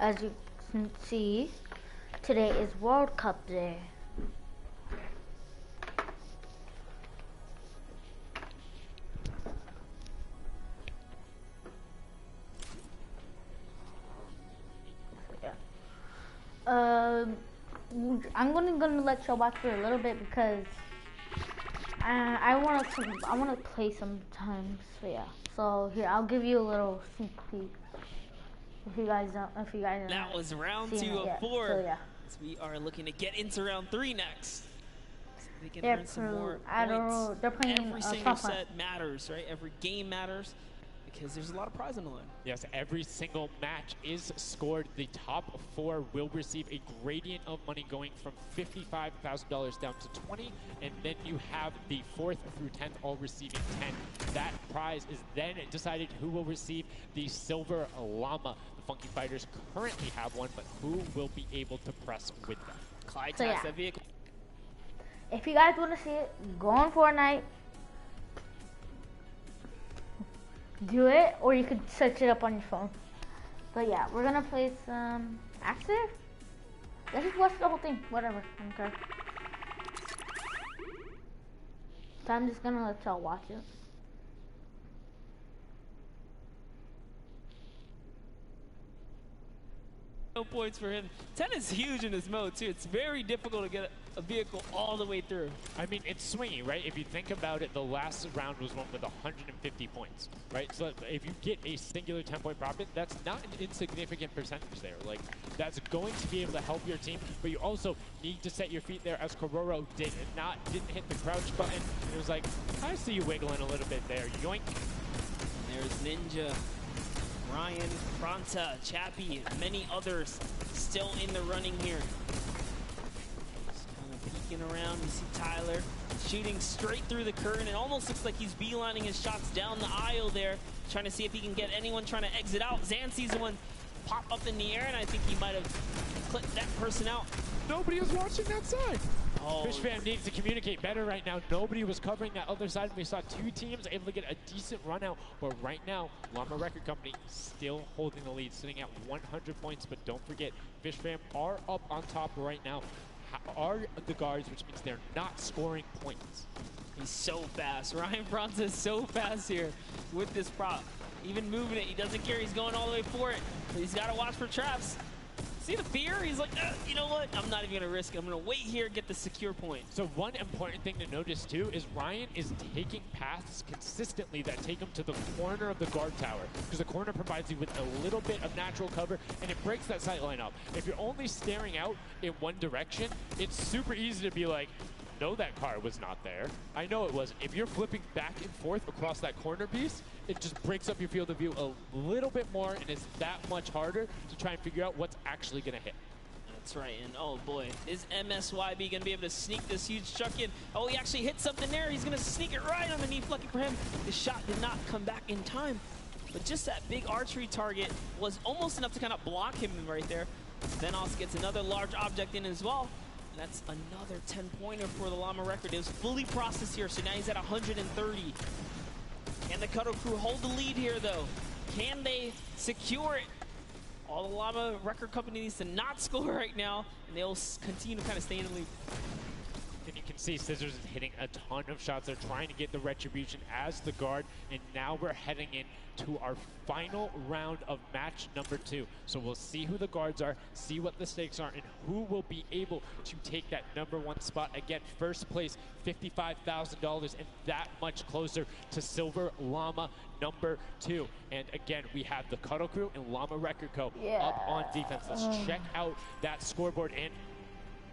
As you can see, today is World Cup Day. I'm gonna let y'all watch for a little bit because I wanna play sometimes. So yeah. So here, I'll give you a little sneak peek. If you guys don't. That was round 2 of 4. So yeah. So we are looking to get into round 3 next. So we can earn some more points. They're playing every single set matters, right? Every game matters. Because there's a lot of prize on the line. Yes, every single match is scored. The top 4 will receive a gradient of money going from $55,000 down to 20, and then you have the 4th through 10th all receiving 10. That prize is then decided who will receive the silver llama. The Funky Fighters currently have one, but who will be able to press with them? Clyde taps that vehicle. If you guys want to see it, go on Fortnite. Do it, or you could search it up on your phone. But yeah, we're gonna play some Axer. Let's just watch the whole thing. Whatever. Okay. So I'm just gonna let y'all watch it. No points for him. 10 is huge in this mode too. It's very difficult to get a vehicle all the way through. I mean, it's swingy, right? If you think about it, the last round was one with 150 points, right? So if you get a singular 10-point profit, that's not an insignificant percentage there. Like, that's going to be able to help your team, but you also need to set your feet there, as Kororo didn't hit the crouch button. It was like, I see you wiggling a little bit there. Yoink. There's Ninja, Ryan, Fronta, Chappie, and many others still in the running here. Just kind of peeking around. You see Tyler shooting straight through the curtain. It almost looks like he's beelining his shots down the aisle there, trying to see if he can get anyone trying to exit out. Zan sees one pop up in the air, and I think he might have clipped that person out. Nobody was watching that side. Oh. Fish Fam needs to communicate better right now. Nobody was covering that other side. We saw 2 teams able to get a decent run out, but right now, Llama Record Company still holding the lead, sitting at 100 points. But don't forget, Fish Fam are up on top right now. Are the guards, which means they're not scoring points. He's so fast. Ryan Fronta is so fast here with this prop. Even moving it, he doesn't care. He's going all the way for it. But he's got to watch for traps. See the fear? He's like, you know what? I'm not even going to risk it. I'm going to wait here and get the secure point. So one important thing to notice, too, is Ryan is taking paths consistently that take him to the corner of the guard tower, because the corner provides you with a little bit of natural cover, and it breaks that sight line up. If you're only staring out in one direction, it's super easy to be like, no, that car was not there. I know it wasn't. If you're flipping back and forth across that corner piece, it just breaks up your field of view a little bit more, and it's that much harder to try and figure out what's actually going to hit. That's right, and oh boy, is MSYB going to be able to sneak this huge chuck in? Oh, he actually hit something there. He's going to sneak it right underneath. Lucky for him, the shot did not come back in time. But just that big archery target was almost enough to kind of block him right there. Venos gets another large object in as well. That's another 10-pointer for the Llama Record. It was fully processed here, so now he's at 130. Can the Cuddle Crew hold the lead here, though? Can they secure it? All the Llama Record Company needs to not score right now, and they'll continue to kind of stay in the lead. And you can see Scissors is hitting a ton of shots. They're trying to get the retribution as the guard, and now we're heading in to our final round of match number 2. So we'll see who the guards are, see what the stakes are, and who will be able to take that #1 spot. Again, first place, $55,000, and that much closer to Silver Llama #2. And again, we have the Cuddle Crew and Llama Record Co. up on defense. Let's check out that scoreboard. And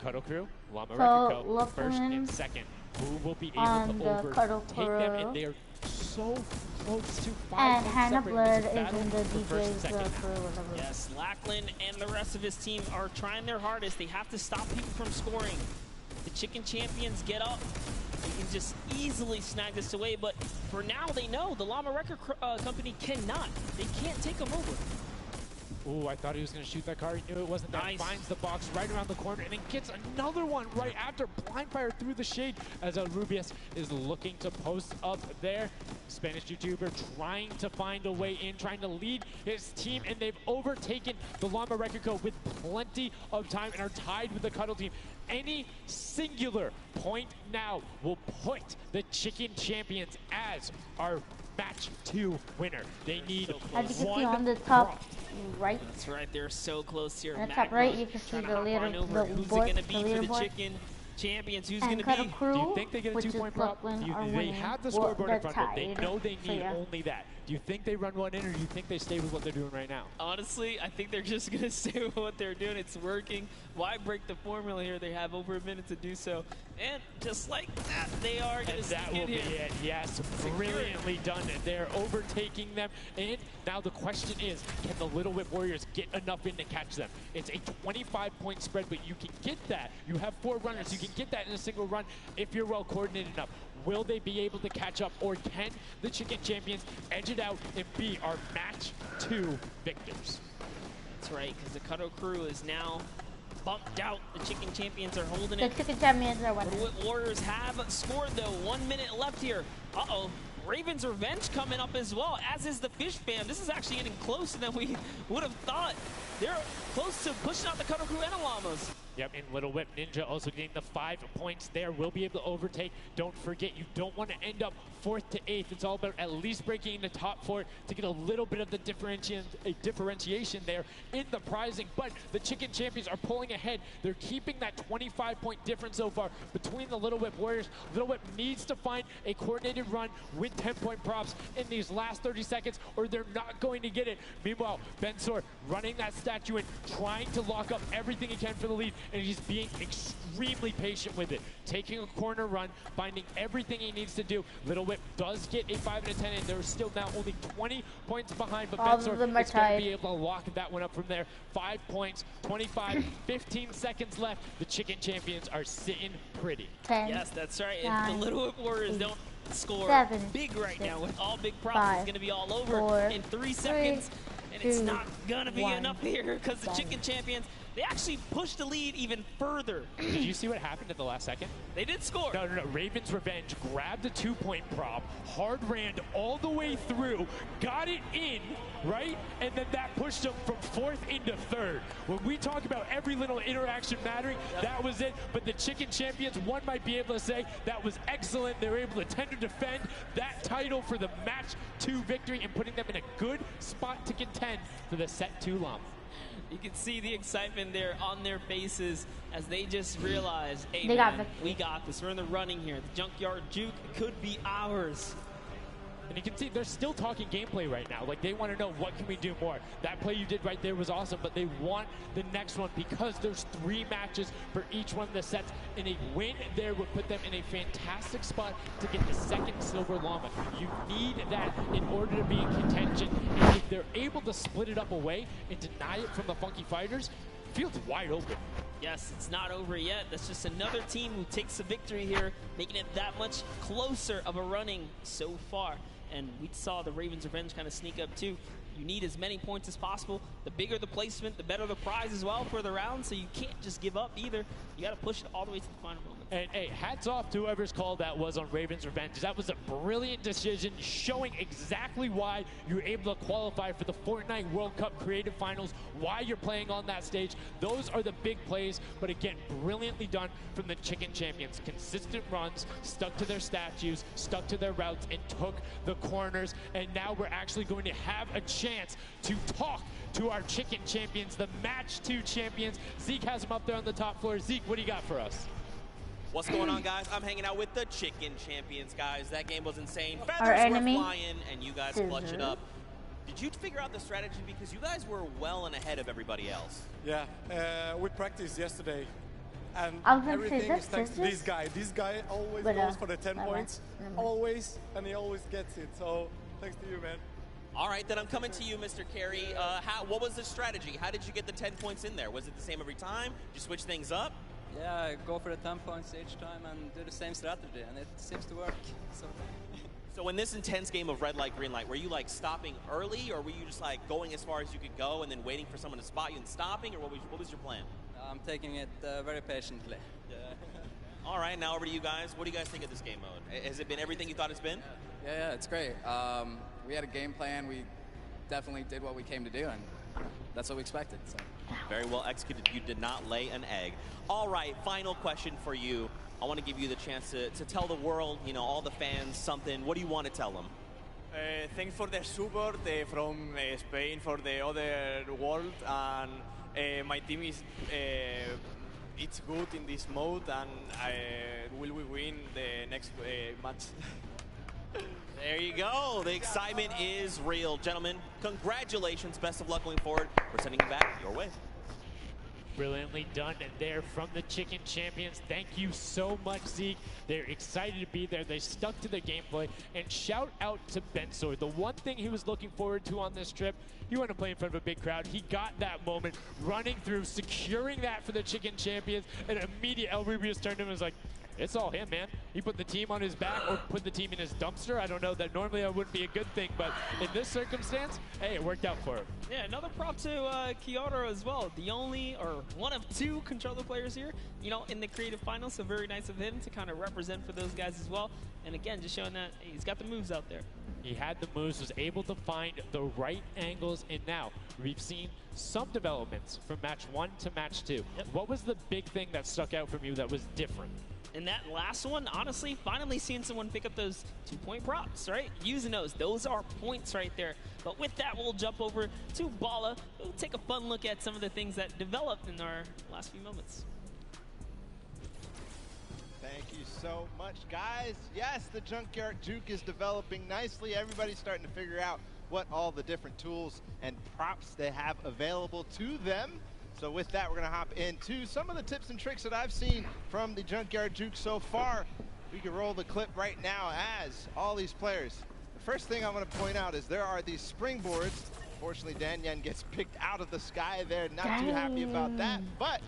Cuddle Crew, Llama Record Co. first and second. Who will be able to overtake them? And they are so close to 5 and Hannah Blood is in the DJ's crew. Yes, Lackland and the rest of his team are trying their hardest. They have to stop people from scoring. The Chicken Champions get up. They can just easily snag this away, but for now they know the Llama Record Company cannot. They can't take them over. Ooh, I thought he was going to shoot that car. He knew it wasn't. Nice. That finds the box right around the corner and then gets another one right after. Blind fire through the shade as Rubius is looking to post up there. Spanish YouTuber trying to find a way in, trying to lead his team, and they've overtaken the Llama Record Co. with plenty of time and are tied with the Cuddle team. Any singular point now will put the Chicken Champions as our match 2 winner. They need as you can one see on the top right. That's right, they're so close here. On the top right, you can see the leader, Who's it going to be for the Chicken Champions? Who's going to be? Crew, do you think they get a 2-point prop? They have the scoreboard in front of them. They know they need only that. Do you think they run one in, or do you think they stay with what they're doing right now? Honestly, I think they're just going to stay with what they're doing. It's working. Why break the formula here? They have over a minute to do so. And just like that, they are going to that will be it. Yes, brilliantly done. They're overtaking them. And now the question is, can the Little Whip Warriors get enough in to catch them? It's a 25-point spread, but you can get that. You have 4 runners. You can get that in a single run if you're well coordinated enough. Will they be able to catch up, or can the Chicken Champions edge it out and be our match 2 victors? That's right, because the Cuddle Crew is now bumped out. The Chicken Champions are holding it. The Chicken Champions are winning. The Warriors have scored, though. 1 minute left here. Uh-oh. Raven's Revenge coming up as well, as is the Fish Fam. This is actually getting closer than we would have thought. They're close to pushing out the Cuddle Crew and the Llamas. Yep, and Little Whip Ninja also getting the 5 points there. Will be able to overtake. Don't forget, you don't want to end up 4th to 8th. It's all about at least breaking into top 4 to get a little bit of the differentiation there in the prizing. But the Chicken Champions are pulling ahead. They're keeping that 25-point difference so far between the Little Whip Warriors. Little Whip needs to find a coordinated run with 10-point props in these last 30 seconds, or they're not going to get it. Meanwhile, Bensor running that statue in, trying to lock up everything he can for the lead, and he's being extremely patient with it. Taking a corner run, finding everything he needs to do. Little Whip does get a 5 and a 10, and they're still now only 20 points behind, but Bensor is going to be able to lock that one up from there. 5 points, 25, 15 seconds left. The Chicken Champions are sitting pretty. 10, yes, that's right. 9, if the Little Whip Warriors don't score 7, big right 6, now with all big props, 5, it's going to be all over 4, in 3 seconds. And 2, it's not going to be 1, enough here because the Chicken Champions, they actually pushed the lead even further. Did you see what happened at the last second? They did score. No. Raven's Revenge grabbed the 2-point prop, hard ran all the way through, got it in, right? And then that pushed them from 4th into 3rd. When we talk about every little interaction mattering, that was it. But the Chicken Champions, one might be able to say that was excellent. They were able to tender defend that title for the match 2 victory and putting them in a good spot to contend for the set 2 Llama. You can see the excitement there on their faces as they just realize, hey, we got this. We're in the running here. The Junkyard Juke could be ours. And you can see they're still talking gameplay right now. Like, they want to know, what can we do more? That play you did right there was awesome, but they want the next one because there's 3 matches for each one of the sets, and a win there would put them in a fantastic spot to get the 2nd Silver Llama. You need that in order to be in contention, and if they're able to split it up away and deny it from the Funky Fighters, field's wide open. Yes, it's not over yet. That's just another team who takes a victory here, making it that much closer of a running so far. And we saw the Ravens Revenge kind of sneak up too. You need as many points as possible. The bigger the placement, the better the prize as well for the round. So you can't just give up either. You got to push it all the way to the final moment. And hey, hats off to whoever's call that was on Ravens Revenge. That was a brilliant decision, showing exactly why you're able to qualify for the Fortnite World Cup Creative Finals, why you're playing on that stage. Those are the big plays, but again, brilliantly done from the Chicken Champions. Consistent runs, stuck to their statues, stuck to their routes, and took the corners. And now we're actually going to have a chance to talk to our Chicken Champions, the Match 2 champions. Zeke has them up there on the top floor. Zeke, what do you got for us? What's going on, guys? I'm hanging out with the Chicken Champions, guys. That game was insane. Our Feathers enemy, were flying, and you guys clutched it up. Did you figure out the strategy? Because you guys were well and ahead of everybody else. Yeah, we practiced yesterday. And everything is thanks to this guy. This guy always goes for the 10 points. Always, and he always gets it. So, thanks to you, man. All right, then I'm coming to you, Mr. Carey. What was the strategy? How did you get the 10 points in there? Was it the same every time? Did you switch things up? Yeah, go for the 10 points each time and do the same strategy, and it seems to work. So So in this intense game of red light, green light, were you like stopping early, or were you just like going as far as you could go and then waiting for someone to spot you and stopping, or what was your plan? I'm taking it very patiently. All right, now over to you guys. What do you guys think of this game mode? Has it been everything you thought it's been? Yeah, it's great. We had a game plan. We definitely did what we came to do, and that's what we expected. So. Very well executed. You did not lay an egg. All right, final question for you. I want to give you the chance to tell the world, you know, all the fans something. What do you want to tell them? Thanks for the support from Spain for the other world, and my team is it's good in this mode, and will we win the next match? There you go. The excitement is real. Gentlemen, congratulations. Best of luck going forward. We're sending you back your way. Brilliantly done there from the Chicken Champions. Thank you so much, Zeke. They're excited to be there. They stuck to the gameplay. And shout out to Bensor. The one thing he was looking forward to on this trip, he wanted to play in front of a big crowd. He got that moment, running through, securing that for the Chicken Champions. And immediately El Rubius turned to him and was like, it's all him, man. He put the team on his back or put the team in his dumpster. I don't know, that normally that wouldn't be a good thing, but in this circumstance, hey, it worked out for him. Yeah, another prop to Kyoto as well. The only, or one of two controller players here, you know, in the creative finals, so very nice of him to kind of represent for those guys as well. And again, just showing that he's got the moves out there. He had the moves, was able to find the right angles, and now we've seen some developments from match 1 to match 2. Yep. What was the big thing that stuck out from you that was different? In that last one, honestly, finally seeing someone pick up those 2-point props, right? Using those are points right there. But with that, we'll jump over to Bala. We'll take a fun look at some of the things that developed in our last few moments. Thank you so much, guys. Yes, the Junkyard Juke is developing nicely. Everybody's starting to figure out what all the different tools and props they have available to them. So with that, we're going to hop into some of the tips and tricks that I've seen from the Junkyard Juke so far. We can roll the clip right now as all these players. The first thing I want to point out is there are these springboards. Fortunately, Danyan gets picked out of the sky there. Not too happy about that. But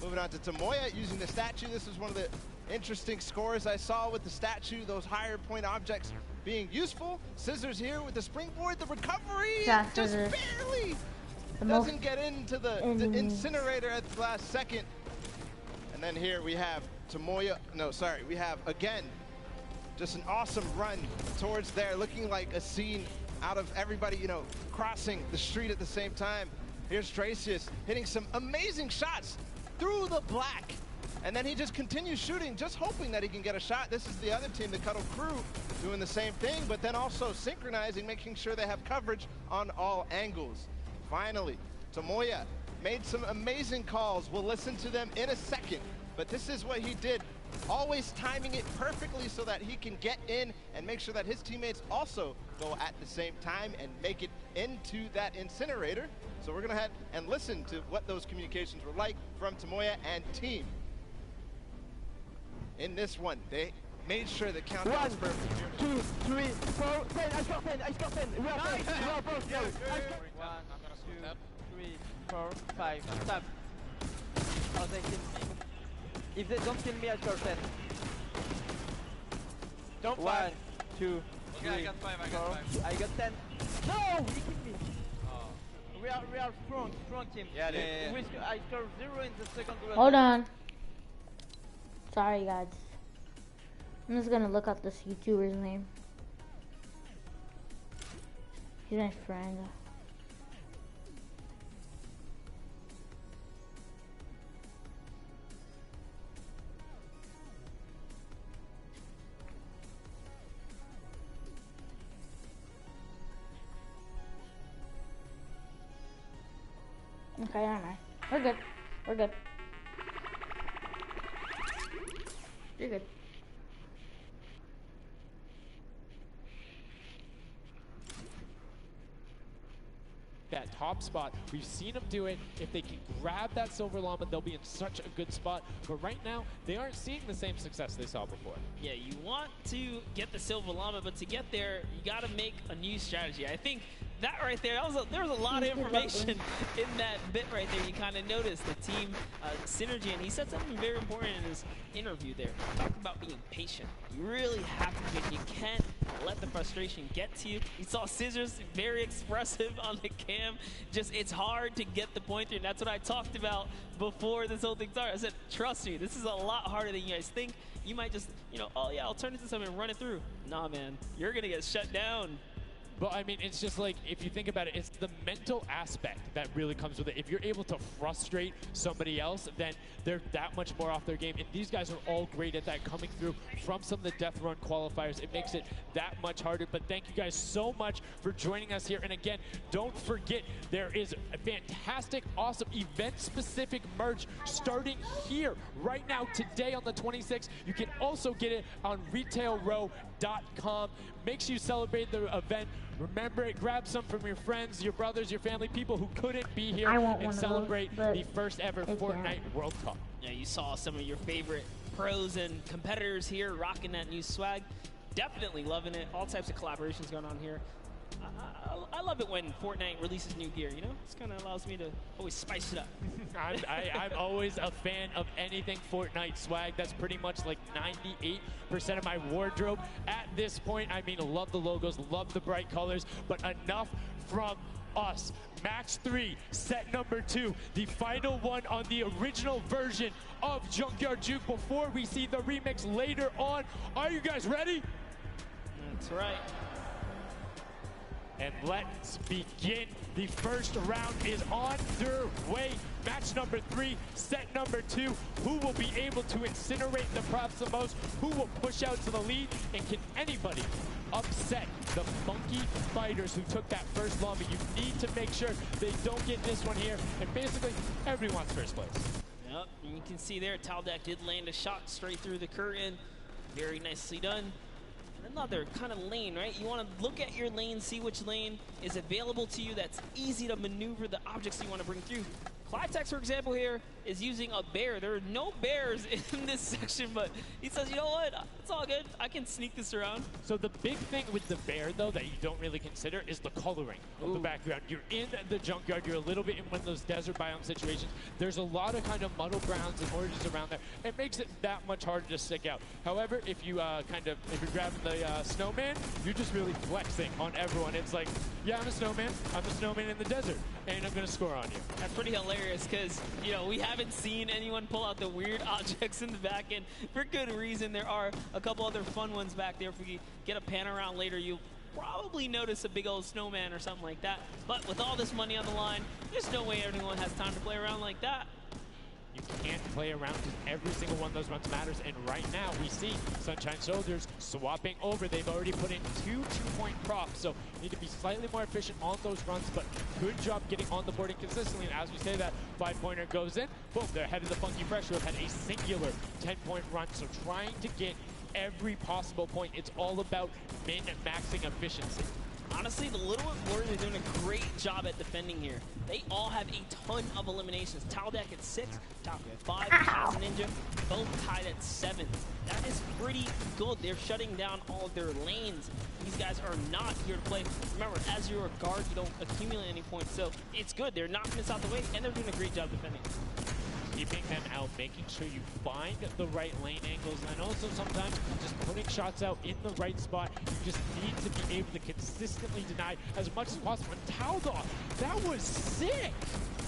moving on to Tomoya using the statue. This is one of the interesting scores I saw with the statue. Those higher point objects being useful. Scissors here with the springboard. The recovery just barely doesn't get into the incinerator at the last second. And then here we have Tomoya, no, sorry, we have, again, just an awesome run towards there, looking like a scene out of everybody, you know, crossing the street at the same time. Here's Tracius hitting some amazing shots through the black. And then he just continues shooting, just hoping that he can get a shot. This is the other team, the Cuddle Crew, doing the same thing, but then also synchronizing, making sure they have coverage on all angles. Finally, Tomoya made some amazing calls. We'll listen to them in a second, but this is what he did. Always timing it perfectly so that he can get in and make sure that his teammates also go at the same time and make it into that incinerator. So we're gonna head and listen to what those communications were like from Tomoya and team. In this one, they made sure the countdown was perfect. 1, 2, 3, 4, 10. I score 10. I score 10. We are first. We are first. 1, 2, 3, 4, 5. Stop. Oh, they kill me. If they don't kill me, I score 10. Don't 1, 2, 3, okay, I got 5. 4. I got 10. No, he killed me. Oh. We are strong team. Yeah. I scored 0 in the second round. Hold on. Sorry, guys. I'm just gonna look up this YouTuber's name. He's my friend. Okay, alright. We're good. We're good. You're good. That top spot, we've seen them do it. If they can grab that Silver Llama, they'll be in such a good spot. But right now, they aren't seeing the same success they saw before. Yeah, you want to get the Silver Llama, but to get there, you got to make a new strategy. I think that right there, there was a lot of information in that bit right there. You kind of noticed the team synergy, and he said something very important in his interview there. Talk about being patient. You really have to be. You can't let the frustration get to you. You saw Scissors very expressive on the cam. Just, it's hard to get the pointer, and that's what I talked about before this whole thing started. I said, trust me, this is a lot harder than you guys think. You might just, you know, oh yeah, I'll turn it into something and run it through. Nah, man, you're gonna get shut down. But I mean, it's just like, if you think about it, it's the mental aspect that really comes with it. If you're able to frustrate somebody else, then they're that much more off their game. And these guys are all great at that, coming through from some of the Death Run qualifiers. It makes it that much harder. But thank you guys so much for joining us here. And again, don't forget, there is a fantastic, awesome event-specific merch starting here right now, today on the 26th. You can also get it on retailrow.com. Make sure you celebrate the event. Remember it, grab some from your friends, your brothers, your family, people who couldn't be here, and celebrate the first ever Fortnite World Cup. Yeah, you saw some of your favorite pros and competitors here rocking that new swag. Definitely loving it. All types of collaborations going on here. I love it when Fortnite releases new gear, you know? It kind of allows me to always spice it up. I'm always a fan of anything Fortnite swag. That's pretty much like 98% of my wardrobe at this point. I mean, love the logos, love the bright colors, but enough from us. Match 3, set number 2, the final one on the original version of Junkyard Juke before we see the remix later on. Are you guys ready? That's right. And let's begin. The first round is underway. Match number 3, set number 2. Who will be able to incinerate the props the most? Who will push out to the lead? And can anybody upset the Funky Fighters who took that first lobby? You need to make sure they don't get this one here. And basically, everyone's first place. Yep, and you can see there, Taldeck did land a shot straight through the curtain. Very nicely done. Another kind of lane, right? You want to look at your lane, see which lane is available to you that's easy to maneuver the objects you want to bring through. Clivetex, for example, here is using a bear. There are no bears in this section, but he says, you know what? It's all good. I can sneak this around. So the big thing with the bear, though, that you don't really consider is the coloring of the background. You're in the junkyard. You're a little bit in one of those desert biome situations. There's a lot of kind of muddle browns and oranges around there. It makes it that much harder to stick out. However, if you if you're grabbing the snowman, you're just really flexing on everyone. It's like, yeah, I'm a snowman. I'm a snowman in the desert, and I'm going to score on you. That's pretty hilarious because, you know, we haven't seen anyone pull out the weird objects in the back end for good reason. There are a couple other fun ones back there. If we get a pan around later, you'll probably notice a big old snowman or something like that. But with all this money on the line, there's no way everyone has time to play around like that. You can't play around because every single one of those runs matters. And right now we see Sunshine Soldiers swapping over. They've already put in 2 2-point props, so need to be slightly more efficient on those runs, but good job getting on the board consistently. And as we say that 5-pointer goes in, boom, they're ahead of the Funky Fresh, who have had a singular 10-point run. So trying to get every possible point. It's all about min-maxing efficiency. Honestly, the Little Warriors are doing a great job at defending here. They all have a ton of eliminations. Taldeck at 6, Top 5, Chaos Ninja, both tied at 7. That is pretty good. They're shutting down all of their lanes. These guys are not here to play. Remember, as you're a guard, you don't accumulate any points, so it's good. They're knocking this out the way, and they're doing a great job defending. Keeping them out, making sure you find the right lane angles, and also sometimes just putting shots out in the right spot. You just need to be able to consistently deny as much as possible. And Taldeck, that was sick!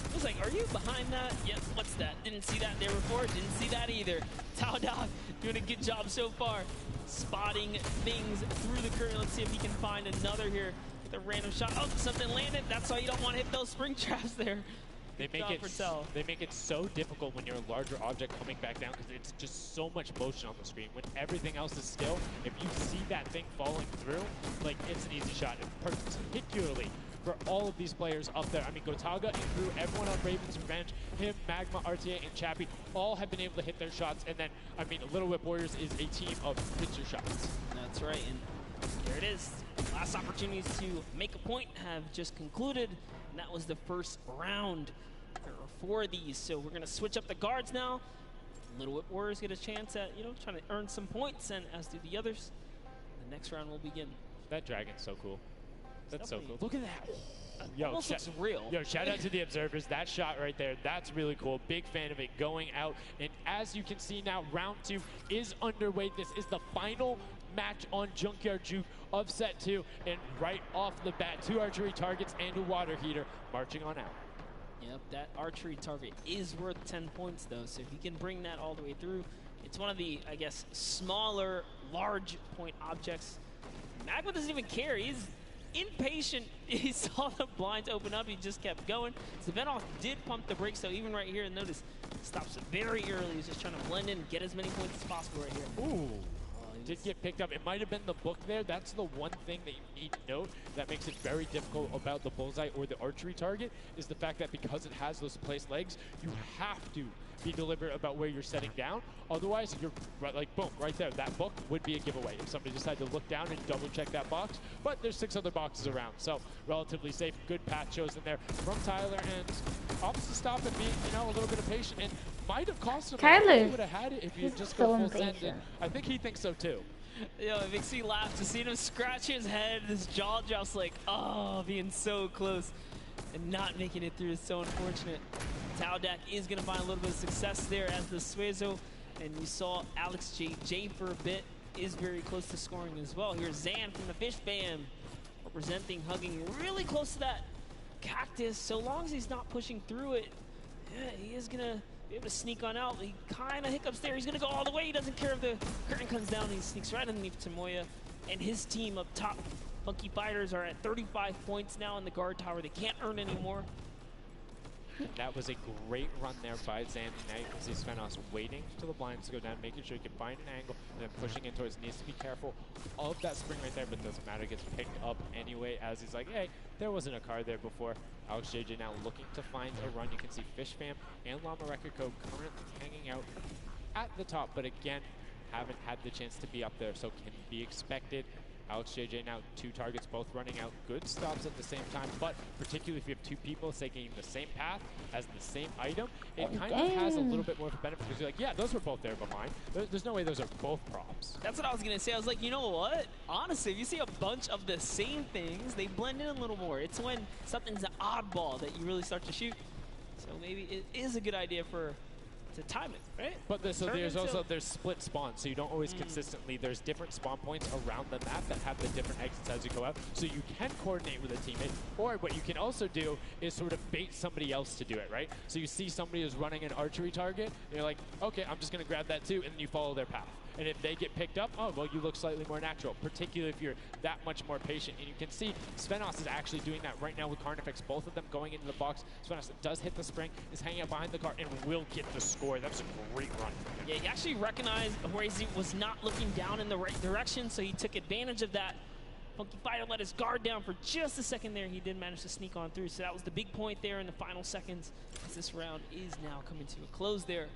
I was like, are you behind that? Yep, what's that? Didn't see that there before, didn't see that either. Taldeck doing a good job so far, spotting things through the curtain. Let's see if he can find another here with a random shot. Oh, something landed. That's why you don't want to hit those spring traps there. They make it so difficult when you're a larger object coming back down because it's just so much motion on the screen. When everything else is still, if you see that thing falling through, like, it's an easy shot. And particularly for all of these players up there. I mean, Gotaga and Crew, everyone on Raven's Revenge, him, Magma, RTA, and Chappie, all have been able to hit their shots. And then, I mean, Little Whip Warriors is a team of pitcher shots. That's right, and there it is. Last opportunities to make a point have just concluded, and that was the first round. There are 4 of these, so we're going to switch up the guards now. Little Whip Warriors get a chance at, you know, trying to earn some points, and as do the others. The next round will begin. That dragon's so cool. That's so cool. Look at that. Almost looks real. Yo, shout out to the observers. That shot right there, that's really cool. Big fan of it going out. And as you can see now, round 2 is underway. This is the final match on Junkyard Juke of set 2. And right off the bat, 2 archery targets and a water heater marching on out. Yep, that archery target is worth 10 points, though. So if you can bring that all the way through, it's one of the, I guess, smaller, large point objects. Magma doesn't even care. He's impatient. He saw the blinds open up. He just kept going. Svenoff did pump the brakes, though, even right here. And notice, stops it very early. He's just trying to blend in and get as many points as possible right here. Ooh. Did get picked up. It might have been the book there. That's the one thing that you need to note that makes it very difficult about the bullseye or the archery target, is the fact that because it has those placed legs, you have to be deliberate about where you're setting down. Otherwise, you're right, like, boom, right there. That book would be a giveaway if somebody decided to look down and double check that box. But there's 6 other boxes around, so relatively safe. Good path chosen there from Tyler, and opts to stop and be, you know, a little bit of patient, and might have cost him. Tyler, he would have had it if you just go full send. And I think he thinks so too. Yo, it makes me laugh to see him scratch his head. His jaw drops like, oh, being so close and not making it through is so unfortunate. Taudak is going to find a little bit of success there as the Suezo, and you saw Alex J for a bit is very close to scoring as well. Here's Zan from the Fish Fam, representing, hugging really close to that cactus. So long as he's not pushing through it, yeah, he is going to be able to sneak on out. He kind of hiccups there. He's going to go all the way. He doesn't care if the curtain comes down. He sneaks right underneath Tomoya, and his team up top, Funky Fighters, are at 35 points now in the guard tower. They can't earn anymore. That was a great run there by Zan. Now you can see Svenos waiting for the blinds to go down, making sure he can find an angle, and then pushing in towards. Needs to be careful of that spring right there, but doesn't matter. Gets picked up anyway, as he's like, hey, there wasn't a car there before. Alex JJ now looking to find a run. You can see Fish Fam and Llama Record Code currently hanging out at the top, but again, haven't had the chance to be up there, so can be expected. Alex JJ now 2 targets, both running out. Good stops at the same time, but particularly if you have 2 people taking the same path as the same item, it kind of has a little bit more of a benefit, because you're like, yeah, those were both there behind. There's no way those are both props. That's what I was going to say. I was like, you know what? Honestly, if you see a bunch of the same things, they blend in a little more. It's when something's an oddball that you really start to shoot. So maybe it is a good idea to time it, right? But there's split spawns, so you don't always consistently. There's different spawn points around the map that have the different exits as you go out, so you can coordinate with a teammate. Or what you can also do is sort of bait somebody else to do it, right? So you see somebody who's running an archery target, and you're like, okay, I'm just going to grab that too, and then you follow their path. And if they get picked up, oh, well, you look slightly more natural, particularly if you're that much more patient. And you can see Svenos is actually doing that right now with Carnifex, both of them going into the box. Svenos does hit the spring, is hanging out behind the car, and will get the score. That was a great run. Yeah, he actually recognized where he was not looking down in the right direction, so he took advantage of that. Funky Fighter let his guard down for just a second there. He did manage to sneak on through, so that was the big point there in the final seconds, as this round is now coming to a close there.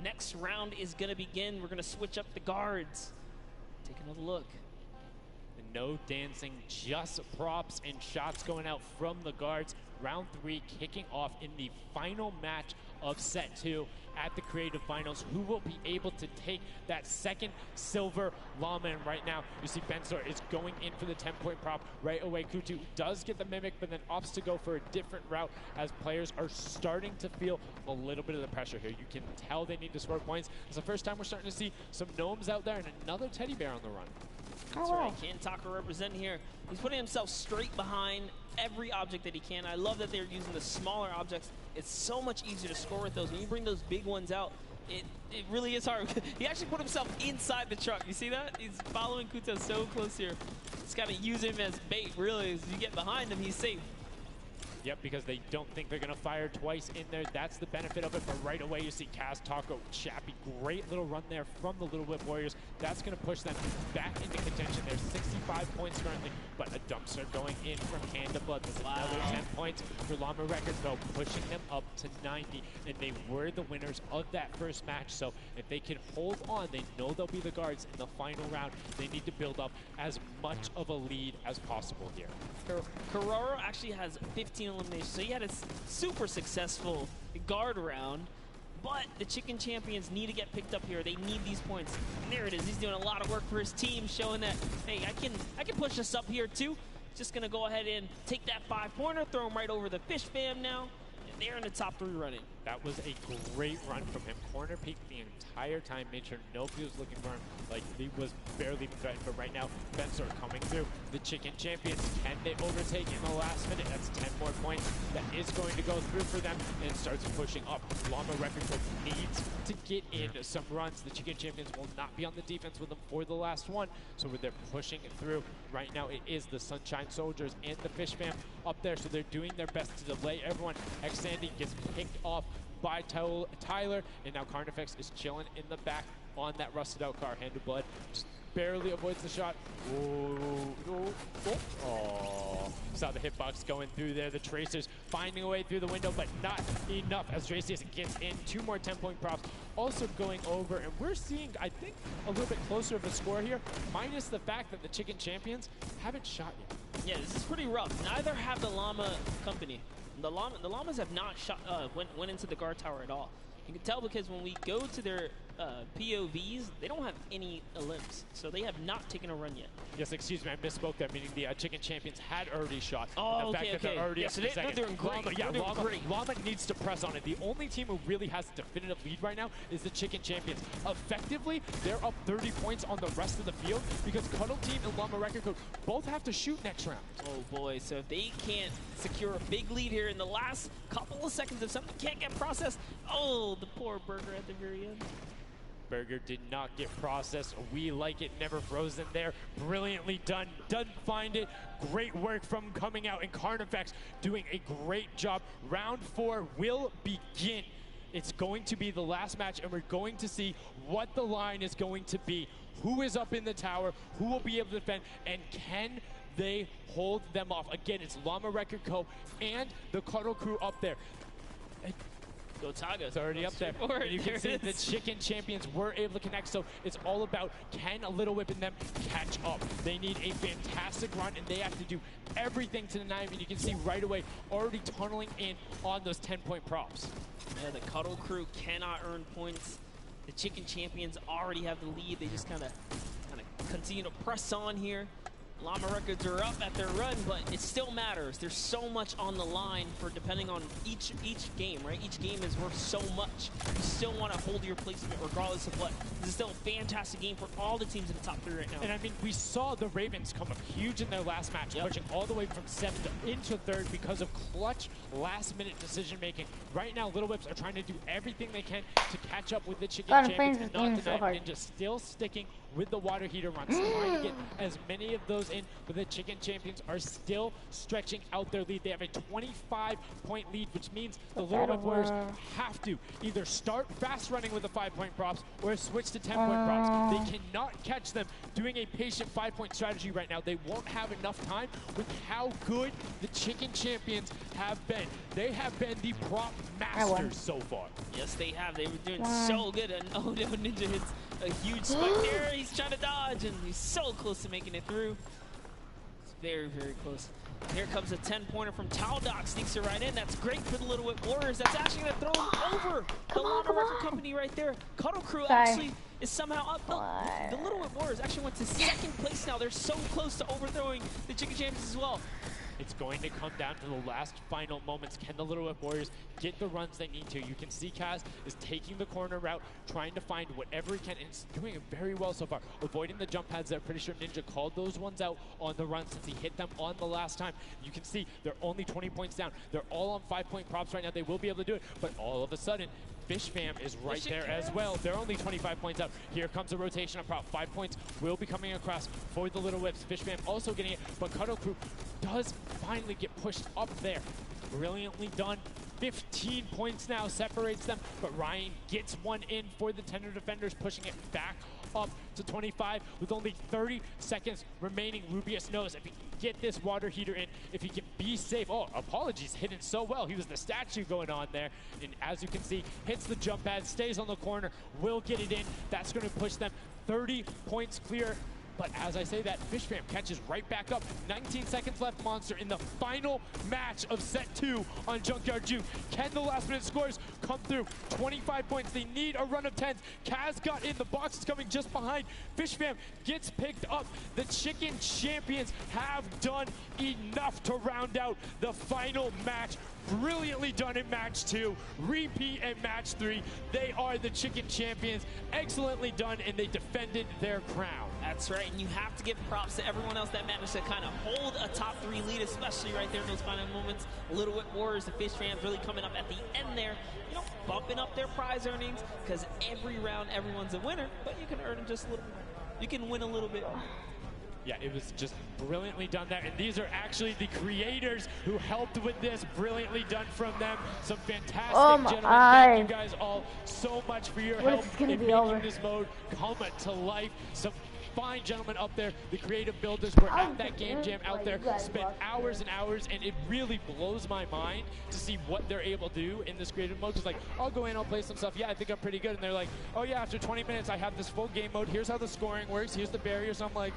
Next round is going to begin. We're going to switch up the guards. Take another look. No dancing, just props and shots going out from the guards. Round 3 kicking off in the final match of set 2 at the Creative Finals. Who will be able to take that second silver llama? And right now, you see Bensor is going in for the 10-point prop right away. Kutu does get the Mimic, but then opts to go for a different route as players are starting to feel a little bit of the pressure here. You can tell they need to score points. It's the first time we're starting to see some gnomes out there and another teddy bear on the run. That's right, Kantaka representing here. He's putting himself straight behind every object that he can. I love that they're using the smaller objects. It's so much easier to score with those. When you bring those big ones out, it really is hard. He actually put himself inside the truck. You see that? He's following Kuta so close here. Just got to use him as bait, really. As you get behind him, he's safe. Yep, because they don't think they're going to fire twice in there. That's the benefit of it. But right away, you see Kaz, Taco, Chappie. Great little run there from the Little Whip Warriors. That's going to push them back into contention. There's 65 points currently, but a dumpster going in from Hand of Blood. There's another 10 points for Llama Records, though, pushing them up to 90. And they were the winners of that first match. So if they can hold on, they know they'll be the guards in the final round. They need to build up as much of a lead as possible here. Carraro actually has 15 eliminations, so he had a super successful guard round, but the Chicken Champions need to get picked up here. They need these points. And there it is. He's doing a lot of work for his team, showing that, hey, I can push us up here too. just going to go ahead and take that 5-pointer, throw him right over the Fish Fam now. And they're in the top 3 running. That was a great run from him. Corner peeked the entire time, made sure nobody was looking for him. Like, he was barely threatened, but right now, Fensor coming through. The Chicken Champions, can they overtake in the last minute? That's 10 more points. That is going to go through for them, and it starts pushing up. Llama Record Club needs to get in some runs. The Chicken Champions will not be on the defense with them for the last one, so they're pushing it through. Right now, it is the Sunshine Soldiers and the Fish Fam up there, so they're doing their best to delay everyone. Xandy gets picked off by Tyler, and now Carnifex is chilling in the back on that rusted out car. Hand of Blood just barely avoids the shot. Oh, saw the hitbox going through there. The Tracers finding a way through the window, but not enough as Tracius gets in. 2 more 10-point props also going over, and we're seeing, I think, a little bit closer of a score here, minus the fact that the Chicken Champions haven't shot yet. Yeah, this is pretty rough. Neither have the Llama Company. The Llamas have not shot, went into the guard tower at all. You can tell because when we go to their POVs, they don't have any Olymps, so they have not taken a run yet. Yes, excuse me, I misspoke that, meaning the Chicken Champions had already shot. Oh, the fact that they're already up so to the second. They're doing great. Llama needs to press on it. The only team who really has a definitive lead right now is the Chicken Champions. Effectively, they're up 30 points on the rest of the field because Cuddle Team and Llama Record Code both have to shoot next round. Oh boy, so if they can't secure a big lead here in the last couple of seconds, if something can't get processed, oh, the poor Burger at the very end. Burger did not get processed. We like it, never frozen there. Brilliantly done. Doesn't find it. Great work from coming out, and Carnifex doing a great job. Round 4 will begin. It's going to be the last match, and we're going to see what the line is going to be. Who is up in the tower? Who will be able to defend? And can they hold them off? Again, it's Llama Record Co. and the Cuddle Crew up there. Go Taga. It's already up there. And you can see the Chicken Champions were able to connect, so it's all about can a Little Whip and them catch up. They need a fantastic run, and they have to do everything to deny him, and you can see right away already tunneling in on those 10-point props. Yeah, the Cuddle Crew cannot earn points. The Chicken Champions already have the lead. They just kind of continue to press on here. Llama Records are up at their run, but it still matters. There's so much on the line for depending on each game, right? Each game is worth so much. You still want to hold your placement regardless of what. This is still a fantastic game for all the teams in the top 3 right now. And I mean, we saw the Ravens come up huge in their last match, pushing all the way from 7th into 3rd because of clutch last-minute decision-making. Right now, Little Whips are trying to do everything they can to catch up with the Chicken Champions and not deny Ninja, still sticking with the water heater runs, trying to get as many of those in, but the Chicken Champions are still stretching out their lead. They have a 25-point lead, which means the Little Whip Warriors have to either start fast running with the 5-point props or switch to 10-point props. They cannot catch them doing a patient 5-point strategy right now. They won't have enough time with how good the Chicken Champions have been. They have been the prop masters so far. Yes, they have. They were doing so good, and oh no, Ninja hits a huge spike there. He's trying to dodge, and he's so close to making it through. It's very, very close. Here comes a 10-pointer from Taldock, sneaks it right in. That's great for the Little Whip Warriors. That's actually going to throw him over the Llama Record Company right there. Cuddle Crew actually is somehow up. The Little Whip Warriors actually went to 2nd place now. They're so close to overthrowing the Chicken Champions as well. It's going to come down to the last final moments. Can the Little Whip Warriors get the runs they need to? You can see Kaz is taking the corner route, trying to find whatever he can, and it's doing it very well so far. Avoiding the jump pads. I'm pretty sure Ninja called those ones out on the run since he hit them on the last time. You can see they're only 20 points down. They're all on 5-point props right now. They will be able to do it, but all of a sudden, Fish Fam is right there as well. They're only 25 points out. Here comes a rotation of prop. 5 points will be coming across for the Little Whips. Fish Fam also getting it, but Cuddle Crew does finally get pushed up there. Brilliantly done. 15 points now separates them, but Ryan gets one in for the Tender Defenders, pushing it back up to 25 with only 30 seconds remaining. Rubius knows if he can get this water heater in, if he can be safe. Oh, apologies, hidden so well. He was the statue going on there. And as you can see, hits the jump pad, stays on the corner, will get it in. That's going to push them 30 points clear But as I say that, FishFam catches right back up. 19 seconds left, Monster, in the final match of set 2 on Junkyard Juke. Can the last minute scores come through? 25 points. They need a run of 10s. Kaz got in. The box is coming just behind. FishFam gets picked up. The Chicken Champions have done enough to round out the final match. Brilliantly done in match 2, repeat at match 3. They are the Chicken Champions. Excellently done, and they defended their crown. That's right, and you have to give props to everyone else that managed to kind of hold a top 3 lead, especially right there in those final moments. Little Whip Warriors, the Fish fans really coming up at the end there, you know, bumping up their prize earnings, because every round everyone's a winner, but you can earn just a little bit. You can win a little bit. Yeah, it was just brilliantly done there. And these are actually the creators who helped with this. Brilliantly done from them. Some fantastic gentlemen. Thank you guys all so much for your help in making this mode come to life. Some fine gentlemen up there. The creative builders were at that game jam out there, spent hours and hours, and it really blows my mind to see what they're able to do in this creative mode. Because, like, I'll go in, I'll play some stuff. Yeah, I think I'm pretty good. And they're like, oh, yeah, after 20 minutes, I have this full game mode. Here's how the scoring works. Here's the barriers. I'm like,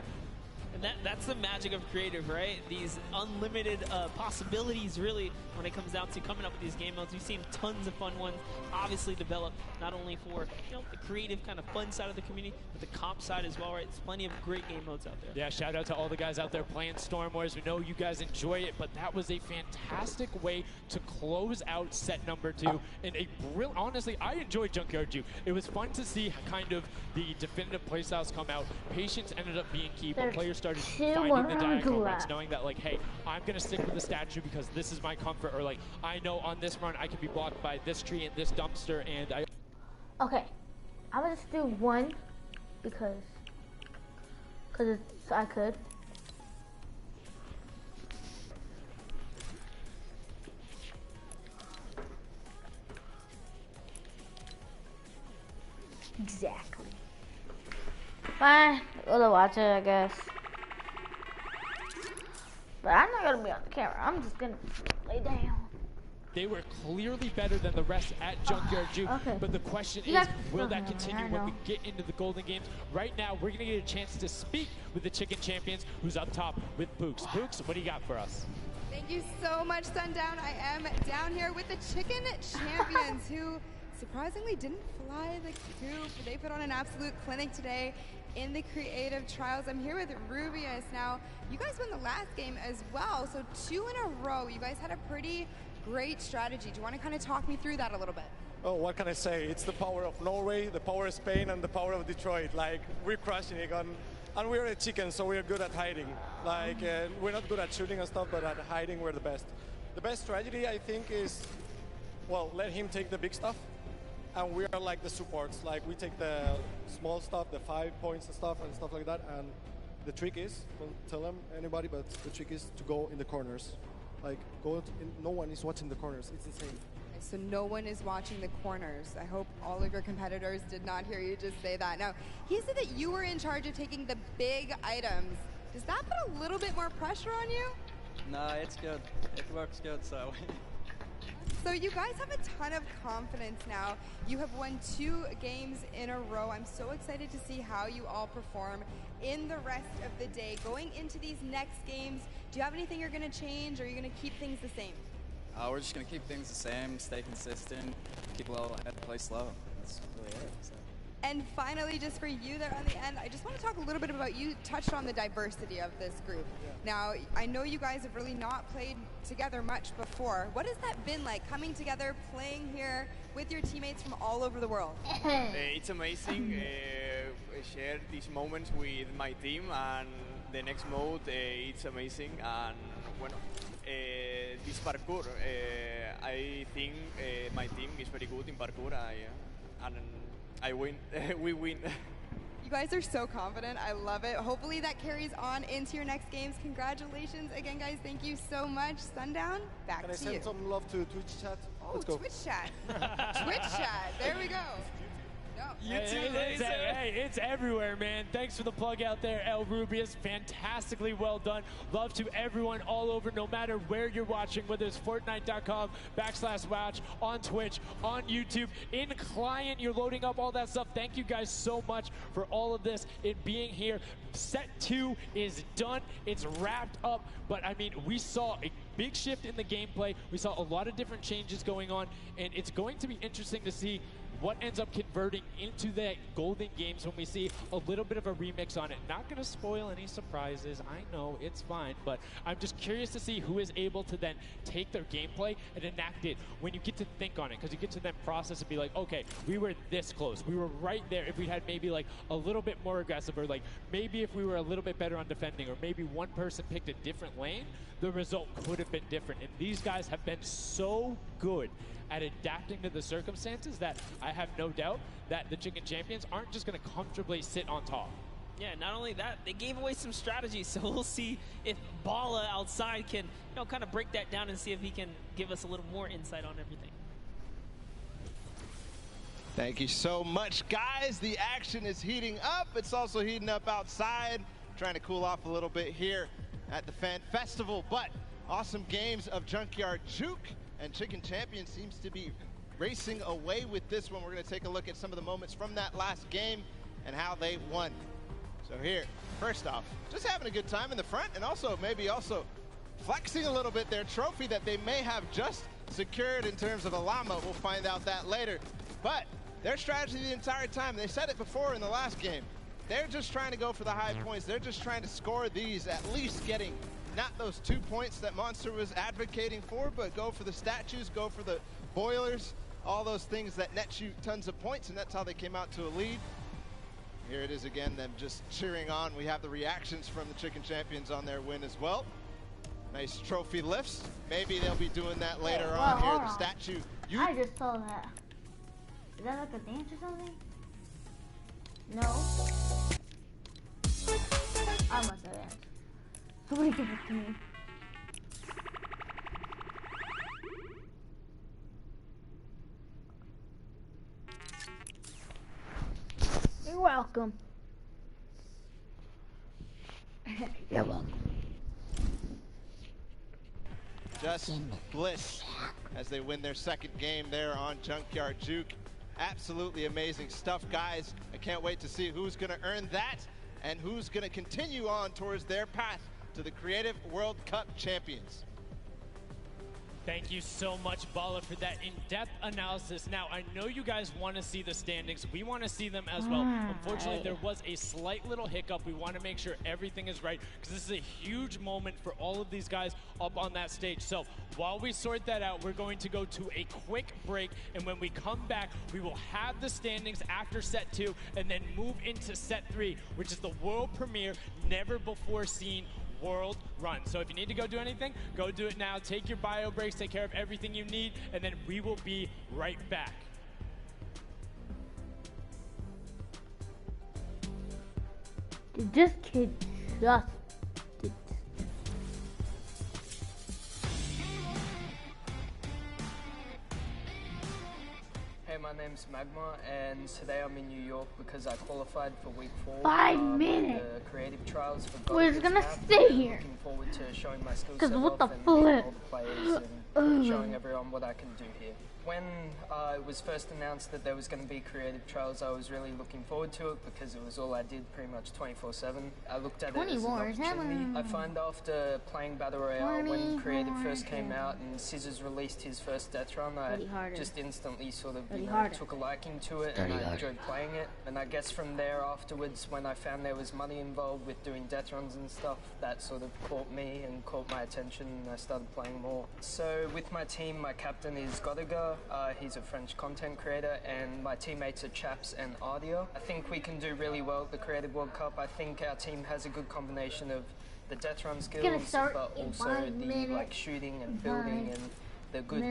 and that's the magic of creative, right? These unlimited possibilities, really, when it comes down to coming up with these game modes. We've seen tons of fun ones obviously develop, not only for, you know, the creative kind of fun side of the community, but the comp side as well, right? There's plenty of great game modes out there. Yeah, shout out to all the guys out there playing Storm Wars. We know you guys enjoy it, but that was a fantastic way to close out set number 2. And a brilliant, honestly, I enjoyed Junkyard Juke. It was fun to see kind of the definitive playstyles come out. Patience ended up being key, but players started finding the diagonal runs, knowing that, like, hey, I'm going to stick with the statue because this is my comfort, or like, I know on this run I can be blocked by this tree and this dumpster, and I... Okay, I'm going to just do 1 because I could. Exactly. Fine, we'll watch it, I guess. But I'm not gonna be on the camera. I'm just gonna lay down. They were clearly better than the rest at Junkyard Juke, but the question is, will that continue when we get into the Golden Games? Right now, we're gonna get a chance to speak with the Chicken Champions, who's up top with Pooks. Pooks, what do you got for us? Thank you so much, Sundown. I am down here with the Chicken Champions, who surprisingly didn't fly the coop. They put on an absolute clinic today in the creative trials. I'm here with Rubius. Now, you guys won the last game as well, so 2 in a row. You guys had a pretty great strategy. Do you want to kind of talk me through that a little bit? Oh, what can I say? It's the power of Norway, the power of Spain, and the power of Detroit. Like, we're crushing it, and we're a chicken, so we're good at hiding. Like, we're not good at shooting and stuff, but at hiding, we're the best. The best strategy, I think, is, well, let him take the big stuff, and we are like the supports. Like, we take the small stuff, the 5 points and stuff like that, and the trick is, don't tell them anybody, but the trick is to go in the corners. Like, no one is watching the corners. It's insane. So no one is watching the corners. I hope all of your competitors did not hear you just say that. Now, he said that you were in charge of taking the big items. Does that put a little bit more pressure on you? No, it's good. It works good, so. So you guys have a ton of confidence now. You have won 2 games in a row. I'm so excited to see how you all perform in the rest of the day. Going into these next games, do you have anything you're going to change, or are you going to keep things the same? We're just going to keep things the same, stay consistent, keep a level ahead, play slow. That's really it. So. And finally, just for you there on the end, I just want to talk a little bit about, you touched on the diversity of this group. Yeah. Now, I know you guys have really not played together much before. What has that been like, coming together, playing here with your teammates from all over the world? It's amazing. Share these moments with my team, and the next mode, it's amazing. And bueno, this parkour, I think my team is very good in parkour, and I win. We win. You guys are so confident. I love it. Hopefully that carries on into your next games. Congratulations again, guys. Thank you so much. Sundown, back to you. Can I send some love to Twitch chat? Oh, Let's go. Twitch chat. Twitch chat. There we go. No. YouTube, it's everywhere, man. Thanks for the plug out there, El Rubius. Fantastically well done. Love to everyone all over, no matter where you're watching, whether it's Fortnite.com/watch, on Twitch, on YouTube, in client, you're loading up all that stuff. Thank you guys so much for all of this and being here. Set 2 is done. It's wrapped up. But, I mean, we saw a big shift in the gameplay. We saw a lot of different changes going on. And it's going to be interesting to see what ends up converting into that Golden Games when we see a little bit of a remix on it. Not going to spoil any surprises. I know, it's fine. But I'm just curious to see who is able to then take their gameplay and enact it when you get to think on it. Because you get to then process and be like, okay, we were this close. We were right there. If we had maybe like a little bit more aggressive, or like maybe if we were a little bit better on defending, or maybe one person picked a different lane, the result could have been different. And these guys have been so good at adapting to the circumstances that I have no doubt that the Chicken Champions aren't just going to comfortably sit on top. Yeah, not only that, they gave away some strategies, so we'll see if Bala outside can, kind of break that down and see if he can give us a little more insight on everything. Thank you so much, guys. The action is heating up. It's also heating up outside. Trying to cool off a little bit here at the Fan Festival, but awesome games of Junkyard Juke. And Chicken Champion seems to be racing away with this one. We're going to take a look at some of the moments from that last game and how they won. So here, first off, just having a good time in the front, and also maybe flexing a little bit their trophy that they may have just secured in terms of a llama. We'll find out that later. But their strategy the entire time, they said it before in the last game, they're just trying to go for the high points. They're just trying to score these, at least getting not those 2 points that Monster was advocating for, but go for the statues, go for the boilers, all those things that net you tons of points, and that's how they came out to a lead. Here it is again, them just cheering on. We have the reactions from the Chicken Champions on their win as well. Nice trophy lifts. Maybe they'll be doing that later on here, the statue. I just saw that. Is that like a dance or something? No. I must have danced. Somebody give it to me. You're welcome. You're welcome. Just bliss as they win their second game there on Junkyard Juke. Absolutely amazing stuff, guys. I can't wait to see who's going to earn that and who's going to continue on towards their path to the Creative World Cup champions. Thank you so much, Bala, for that in-depth analysis. Now, I know you guys want to see the standings. We want to see them as well. Unfortunately, there was a slight little hiccup. We want to make sure everything is right, because this is a huge moment for all of these guys up on that stage. So while we sort that out, we're going to go to a quick break, and when we come back, we will have the standings after set 2 and then move into set 3, which is the world premiere, never before seen world run. So if you need to go do anything, go do it now. Take your bio breaks, take care of everything you need, and then we will be right back. Did this kid just did. Hey, my name's Magma, and today I'm in New York because I qualified for week 4. 5 minutes. The creative trials for We're just gonna stay here. Looking forward to showing my skills Cause what the and flip? meeting all the players and showing everyone what I can do here. When it was first announced that there was going to be creative trials, I was really looking forward to it because it was all I did pretty much 24/7. I looked at it as an opportunity. I find after playing Battle Royale, when creative first came out and Scissors released his first death run, I just instantly sort of took a liking to it and I enjoyed playing it. And I guess from there afterwards, when I found there was money involved with doing death runs and stuff, that sort of caught me and caught my attention, and I started playing more. So with my team, my captain is Godiga. He's a French content creator, and my teammates are Chaps and Ardia. I think we can do really well at the Creative World Cup. I think our team has a good combination of the death run skills, but also the shooting and building and the good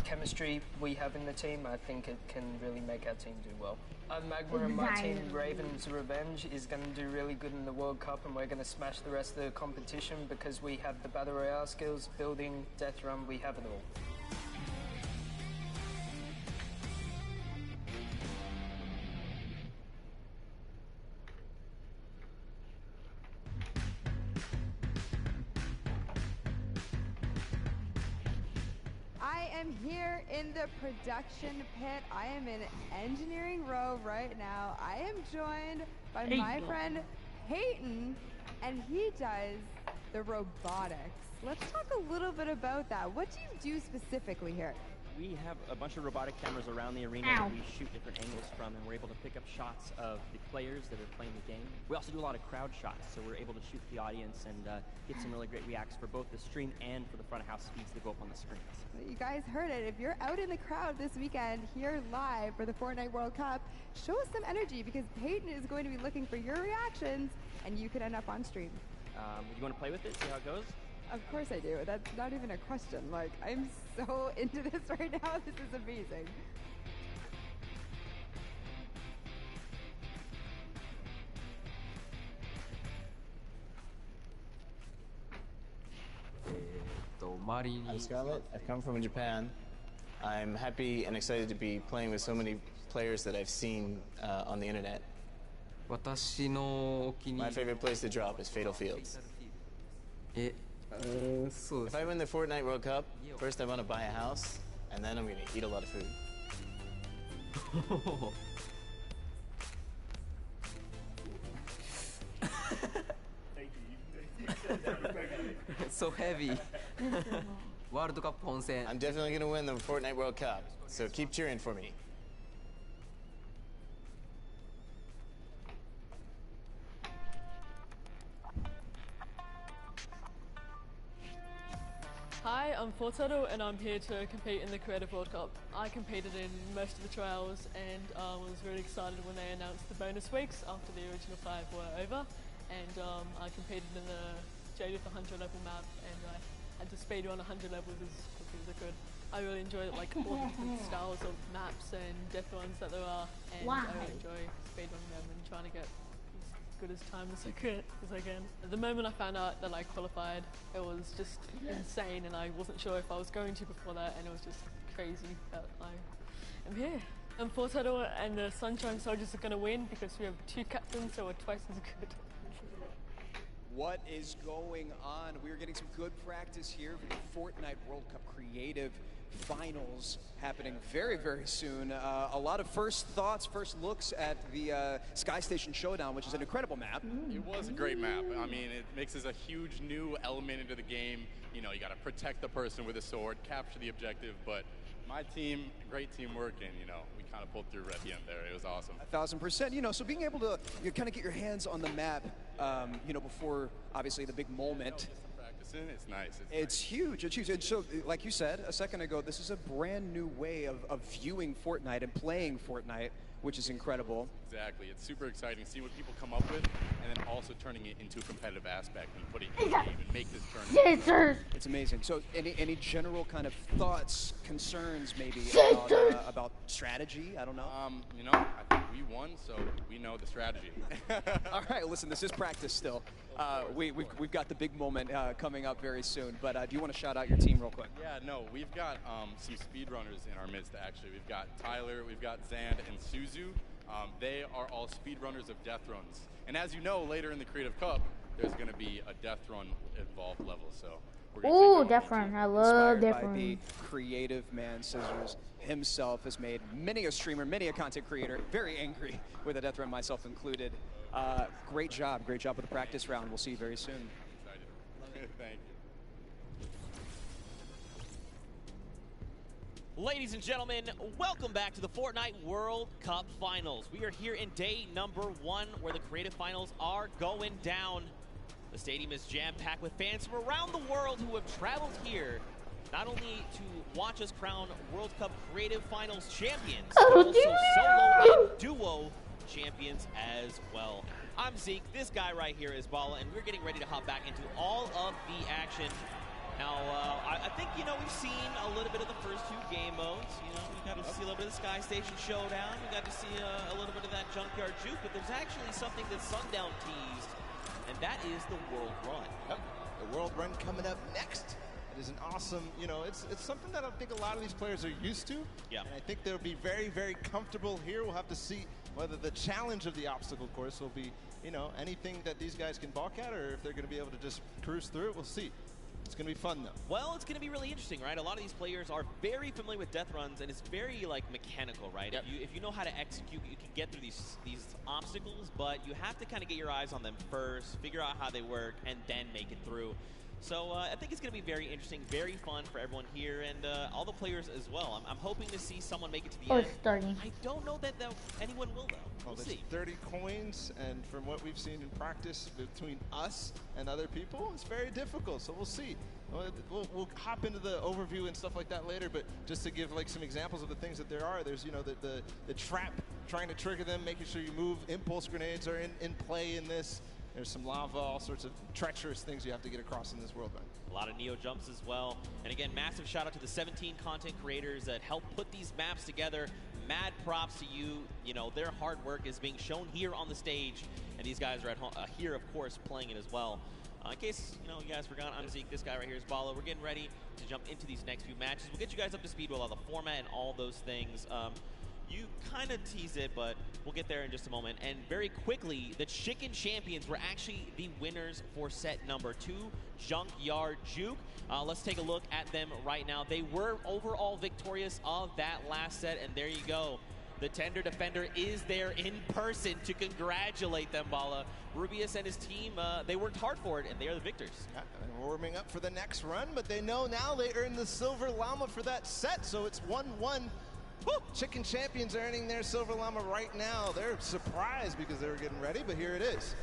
chemistry we have in the team. I think it can really make our team do well. I'm Magma, and my team, Raven's Revenge, is going to do really good in the World Cup, and we're going to smash the rest of the competition because we have the Battle Royale skills, building, death run, we have it all. am here in the production pit. I am in engineering row right now. I am joined by my friend Peyton, and he does the robotics. Let's talk a little bit about that. What do you do specifically here? We have a bunch of robotic cameras around the arena that we shoot different angles from, and we're able to pick up shots of the players that are playing the game. We also do a lot of crowd shots, so we're able to shoot the audience and get some really great reacts for both the stream and for the front of house feeds that go up on the screens. You guys heard it. If you're out in the crowd this weekend here live for the Fortnite World Cup, show us some energy because Peyton is going to be looking for your reactions, and you could end up on stream. You want to play with it, see how it goes? Of course I do. That's not even a question. Like, I'm so into this right now. This is amazing. I'm Scarlett. I've come from Japan. I'm happy and excited to be playing with so many players that I've seen on the internet. My favorite place to drop is Fatal Fields. If I win the Fortnite World Cup, first I want to buy a house, and then I'm going to eat a lot of food. So heavy. World Cup Ponsen. I'm definitely going to win the Fortnite World Cup, so keep cheering for me. Hi, I'm Fortetto and I'm here to compete in the Creative World Cup. I competed in most of the trials and was really excited when they announced the bonus weeks after the original 5 were over. And I competed in the Jadith 100 level map and I had to speedrun 100 levels as quickly as I could. I really enjoyed like all the different styles of maps and death runs that there are, and I really enjoy speedrunning them and trying to get good as time as I can. The moment I found out that I qualified, it was just insane, and I wasn't sure if I was going to before that, and it was just crazy that I am here. And Fortetto and the Sunshine Soldiers are going to win because we have 2 captains, so we're twice as good. What is going on? We're getting some good practice here for the Fortnite World Cup Creative Finals happening very, very soon. A lot of first thoughts, first looks at the Sky Station Showdown, which is an incredible map. It was a great map. I mean, it mixes a huge new element into the game. You know, you got to protect the person with a sword, capture the objective, but my team, great teamwork, and, you know, we kind of pulled through at the end there. It was awesome. 1000%. You know, so being able to kind of get your hands on the map, you know, before, obviously, the big moment. It's nice. It's huge. It's huge. And so, like you said a second ago, this is a brand new way of viewing Fortnite and playing Fortnite, which is incredible. Exactly. It's super exciting. See what people come up with, and then also turning it into a competitive aspect and putting it in the game and make this tournament. It's amazing. So, any general kind of thoughts, concerns, maybe about strategy? I don't know. You know, I think we won, so we know the strategy. All right. Listen, this is practice still. We've got the big moment coming up very soon. But do you want to shout out your team real quick? Yeah. No, we've got some speedrunners in our midst. Actually, we've got Tyler, we've got Zand, and Suzu. They are all speedrunners of death runs. And as you know, later in the Creative Cup, there's going to be a death run involved level. So we're going to death run. I love death by run. the creative man, Scissors himself has made many a streamer, many a content creator very angry with a death run, myself included. Great job with the practice round. We'll see you very soon. Excited. Thank you. Ladies and gentlemen, welcome back to the Fortnite World Cup Finals. We are here in day number 1 where the creative finals are going down. The stadium is jam-packed with fans from around the world who have traveled here not only to watch us crown World Cup Creative Finals champions, but also solo and duo champions as well. I'm Zeke, this guy right here is Bala, and we're getting ready to hop back into all of the action. Now, I think, you know, we've seen a little bit of the first 2 game modes. You know, we got to see a little bit of the Sky Station Showdown. We got to see a little bit of that Junkyard Juke, but there's actually something that Sundown teased, and that is the World Run. Yep. The World Run coming up next. It is an awesome, you know, it's something that I think a lot of these players are used to. Yeah. And I think they'll be very, very comfortable here. We'll have to see whether the challenge of the obstacle course will be, you know, anything that these guys can balk at, or if they're going to be able to just cruise through it. We'll see. It's going to be fun, though. Well, it's going to be really interesting, right? A lot of these players are very familiar with death runs, and it's very, like, mechanical, right? Yep. If you know how to execute, you can get through these obstacles, but you have to kind of get your eyes on them first, figure out how they work, and then make it through. So I think it's going to be very interesting, very fun for everyone here, and all the players as well. I'm hoping to see someone make it to the end. Starting. I don't know that anyone will, though. Well, We'll there's see. 30 coins, and from what we've seen in practice between us and other people, it's very difficult, so we'll see. We'll hop into the overview and stuff like that later, but just to give like some examples of the things that there are, there's, you know, the trap, trying to trigger them, making sure you move. Impulse grenades are in play in this. There's some lava, all sorts of treacherous things you have to get across in this world run. A lot of Neo jumps as well. And again, massive shout out to the 17 content creators that helped put these maps together. Mad props to you. You know, their hard work is being shown here on the stage. And these guys are at home, here, of course, playing it as well. In case, you know, you guys forgot, I'm Zeke. This guy right here is Bala. We're getting ready to jump into these next few matches. We'll get you guys up to speed with all the format and all those things. You kind of tease it, but we'll get there in just a moment. And very quickly, the Chicken Champions were actually the winners for set number 2, Junkyard Juke. Let's take a look at them right now. They were overall victorious of that last set, and there you go. The Tender Defender is there in person to congratulate them, Bala. Rubius and his team, they worked hard for it, and they are the victors. Yeah, and warming up for the next run, but they know now they earned the Silver Llama for that set, so it's 1-1. Woo! Chicken Champions earning their Silver Llama right now. They're surprised because they were getting ready, but here it is.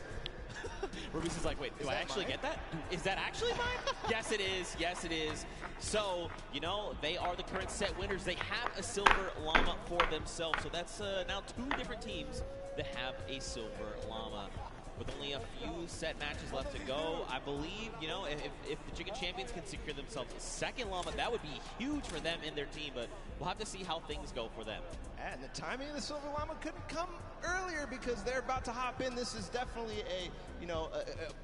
Rubius is like, wait, do I actually get that? Is that actually mine? Yes, it is. Yes, it is. So, you know, they are the current set winners. They have a Silver Llama for themselves. So that's now 2 different teams that have a Silver Llama. With only a few set matches left to go, I believe, you know, if the Chicken Champions can secure themselves a second Llama, that would be huge for them and their team, but we'll have to see how things go for them. And the timing of the Silver Llama couldn't come earlier because they're about to hop in. This is definitely a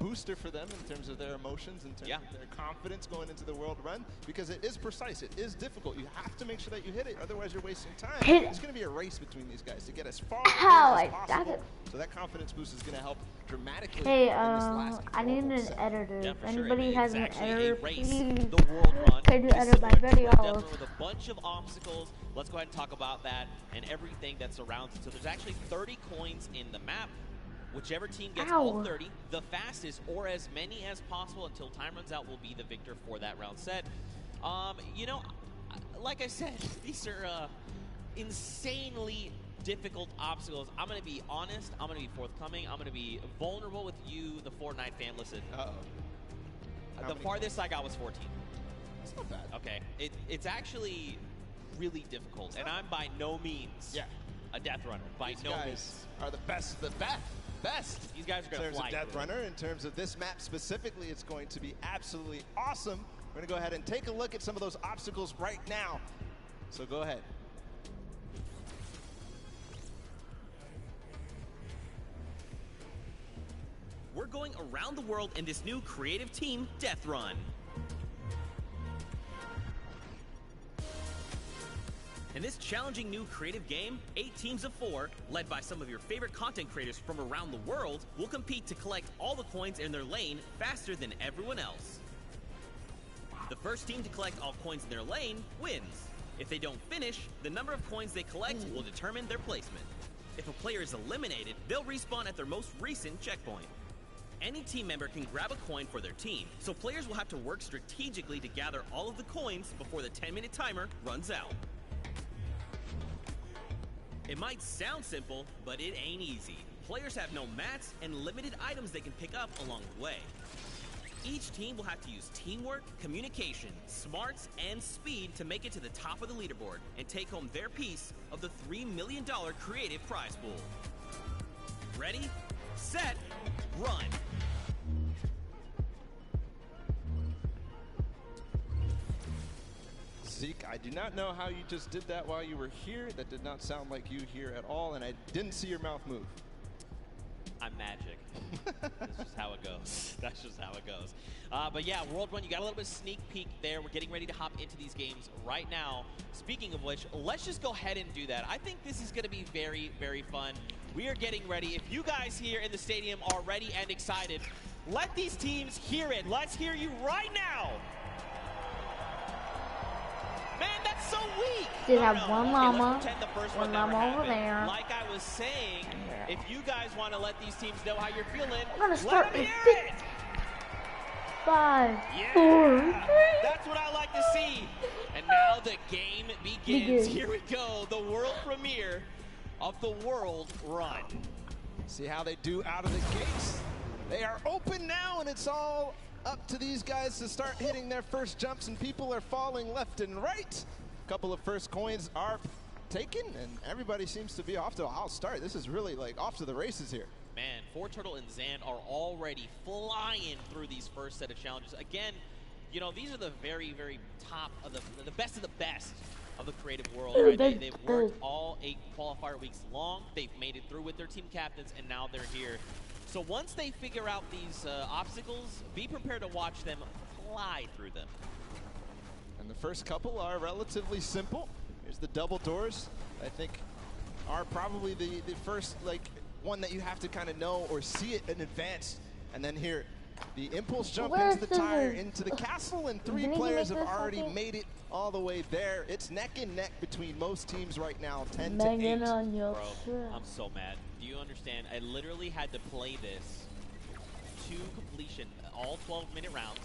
booster for them in terms of their emotions, in terms of their confidence going into the world run, because it is precise, it is difficult. You have to make sure that you hit it, otherwise you're wasting time. It's going to be a race between these guys to get as far as possible. So that confidence boost is going to help dramatically. Hey, I need an editor. Yeah, if anybody has an editor, please, the world run. can you edit my videos? With a bunch of obstacles. Let's go ahead and talk about that and everything that surrounds it. So there's actually 30 coins in the map. Whichever team gets all 30, the fastest, or as many as possible until time runs out, will be the victor for that round set. You know, like I said, these are insanely difficult obstacles. I'm going to be honest. I'm going to be forthcoming. I'm going to be vulnerable with you, the Fortnite fan. Listen. The farthest I got was 14. That's not bad. Okay. It's actually really difficult, and I'm by no means a death runner. By no means. Are the best of the best. These guys are going to fly. In terms of Death Runner, in terms of this map specifically, it's going to be absolutely awesome. We're going to go ahead and take a look at some of those obstacles right now. So go ahead. We're going around the world in this new creative team, Death Run. In this challenging new creative game, 8 teams of 4, led by some of your favorite content creators from around the world, will compete to collect all the coins in their lane faster than everyone else. The first team to collect all coins in their lane wins. If they don't finish, the number of coins they collect will determine their placement. If a player is eliminated, they'll respawn at their most recent checkpoint. Any team member can grab a coin for their team, so players will have to work strategically to gather all of the coins before the 10-minute timer runs out. It might sound simple, but it ain't easy. Players have no mats and limited items they can pick up along the way. Each team will have to use teamwork, communication, smarts, and speed to make it to the top of the leaderboard and take home their piece of the $3 million creative prize pool. Ready, set, run. Zeke, I do not know how you just did that while you were here. That did not sound like you here at all, and I didn't see your mouth move. I'm magic. That's just how it goes. That's just how it goes. But yeah, World Run, you got a little bit of sneak peek there. We're getting ready to hop into these games right now. Speaking of which, let's just go ahead and do that. I think this is going to be very, very fun. We are getting ready. If you guys here in the stadium are ready and excited, Let these teams hear it. Let's hear you right now. Man, that's so weak. Did have one llama, Let's pretend the first one never llama over happened. there. Like I was saying, if you guys want to let these teams know how you're feeling, I'm gonna start let 'em with hear it. 5, Yeah, 4, 3. that's what I like to see. And now the game begins. Here we go, the world premiere of the World Run. See how they do out of the gates. They are open now, and it's all up to these guys to start hitting their first jumps, and people are falling left and right. A couple of first coins are taken, and everybody seems to be off to a hot start. This is really like off to the races here. Man, Forturtle and Zand are already flying through these first set of challenges. Again, you know, these are the very, very top of the best of the best of the creative world. Right? They've worked all 8 qualifier weeks long. They've made it through with their team captains, and now they're here. So once they figure out these obstacles, be prepared to watch them fly through them. And the first couple are relatively simple. Here's the double doors. I think are probably the first like one that you have to kind of know or see it in advance. And then here, the impulse jump into the tire, into the castle, and 3 players have already made it all the way there. It's neck and neck between most teams right now, 10 to 8. Bro, I'm so mad. Do you understand? I literally had to play this to completion, all 12-minute rounds,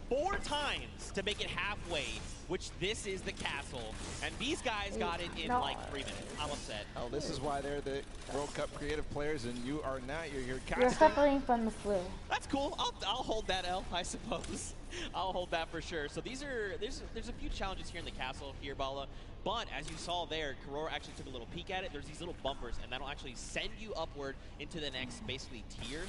4 times to make it halfway, which this is the castle. And these guys got it in like 3 minutes. I'm upset. Oh, this is why they're the World Cup creative players, and you are not. You're You're suffering from the flu. That's cool. I'll hold that L, I suppose. I'll hold that for sure. So there's a few challenges here in the castle here, Bala. But as you saw there, Karora actually took a little peek at it. There's these little bumpers, and that'll actually send you upward into the next basically tier.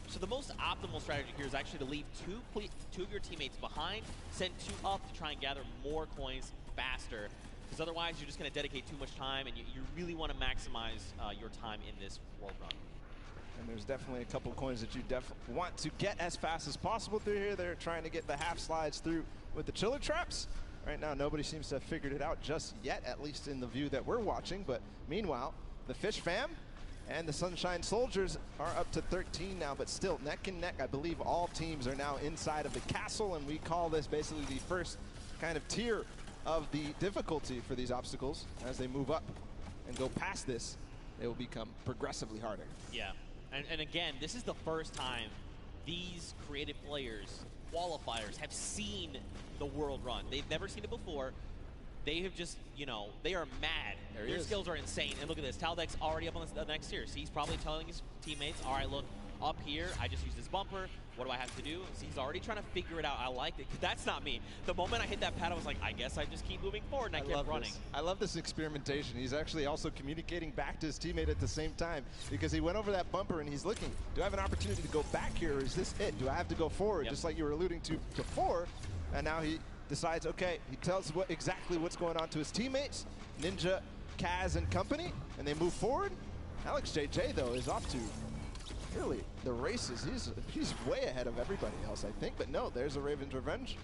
So the most optimal strategy here is actually to leave two of your teammates behind, send 2 up to try and gather more coins faster. Because otherwise, you're just going to dedicate too much time, and you really want to maximize your time in this World Run. And there's definitely a couple coins that you want to get as fast as possible through here. They're trying to get the half slides through with the chiller traps. Right now, nobody seems to have figured it out just yet, at least in the view that we're watching. But meanwhile, the Fish Fam and the Sunshine Soldiers are up to 13 now, but still neck and neck. I believe all teams are now inside of the castle, and we call this basically the first kind of tier of the difficulty for these obstacles. As they move up and go past this, they will become progressively harder. Yeah, and again, this is the first time these creative players, qualifiers, have seen the World Run. They've never seen it before. They have just, you know, they are mad. Their skills are insane. And look at this. Taldeck's already up on the next tier. So he's probably telling his teammates, all right, look, up here, I just used this bumper. What do I have to do? So he's already trying to figure it out. I like it. That's not me. The moment I hit that pad, I was like, I guess I just keep moving forward, and I kept running. I love this experimentation. He's actually also communicating back to his teammate at the same time, because he went over that bumper and he's looking, do I have an opportunity to go back here, or is this it? Do I have to go forward, just like you were alluding to before? And now he decides, okay, he tells exactly what's going on to his teammates, Ninja, Kaz, and company, and they move forward. Alex JJ, though, is off to really the races. He's way ahead of everybody else, I think. But no, there's a Raven's Revenge.